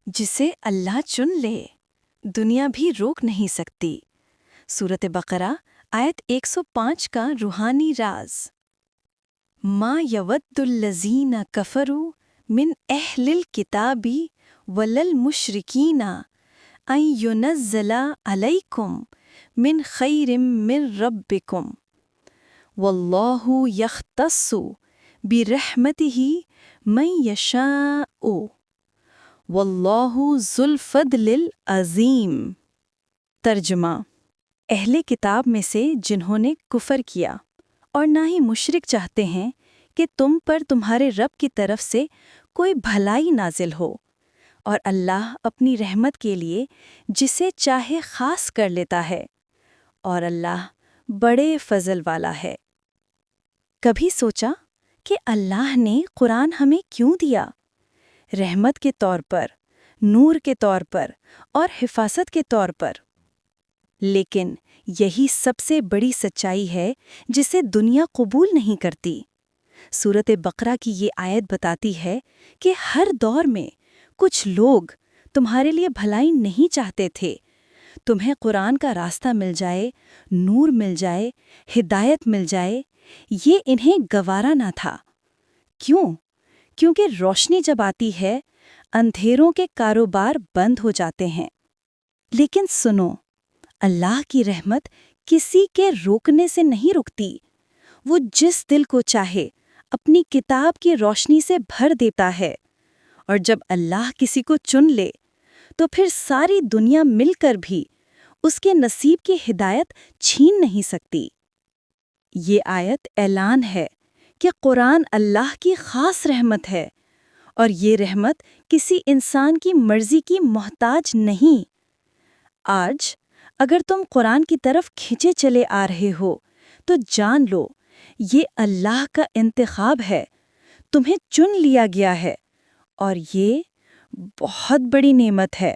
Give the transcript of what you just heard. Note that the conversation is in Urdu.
جسے اللہ چن لے دنیا بھی روک نہیں سکتی۔ سورۃ بقرہ آیت 105 کا روحانی راز۔ ما یود الذین کفروا من اہل الکتاب وللمشرکین ان ینزل علیکم من خیر من ربکم واللہ یختص برحمتہ من یشاء واللہ ذو الفضل العظیم۔ ترجمہ: اہل کتاب میں سے جنہوں نے کفر کیا اور نہ ہی مشرک چاہتے ہیں کہ تم پر تمہارے رب کی طرف سے کوئی بھلائی نازل ہو، اور اللہ اپنی رحمت کے لیے جسے چاہے خاص کر لیتا ہے، اور اللہ بڑے فضل والا ہے۔ کبھی سوچا کہ اللہ نے قرآن ہمیں کیوں دیا؟ رحمت کے طور پر، نور کے طور پر اور حفاظت کے طور پر۔ لیکن یہی سب سے بڑی سچائی ہے جسے دنیا قبول نہیں کرتی۔ سورۃ بقرہ کی یہ آیت بتاتی ہے کہ ہر دور میں کچھ لوگ تمہارے لیے بھلائی نہیں چاہتے تھے۔ تمہیں قرآن کا راستہ مل جائے، نور مل جائے، ہدایت مل جائے، یہ انہیں گوارا نہ تھا۔ کیوں؟ کیونکہ روشنی جب آتی ہے، اندھیروں کے کاروبار بند ہو جاتے ہیں۔ لیکن سنو، اللہ کی رحمت کسی کے روکنے سے نہیں رکتی۔ وہ جس دل کو چاہے اپنی کتاب کی روشنی سے بھر دیتا ہے، اور جب اللہ کسی کو چن لے تو پھر ساری دنیا مل کر بھی اس کے نصیب کی ہدایت چھین نہیں سکتی۔ یہ آیت اعلان ہے کہ قرآن اللہ کی خاص رحمت ہے، اور یہ رحمت کسی انسان کی مرضی کی محتاج نہیں۔ آج اگر تم قرآن کی طرف کھنچے چلے آ رہے ہو تو جان لو یہ اللہ کا انتخاب ہے، تمہیں چن لیا گیا ہے، اور یہ بہت بڑی نعمت ہے۔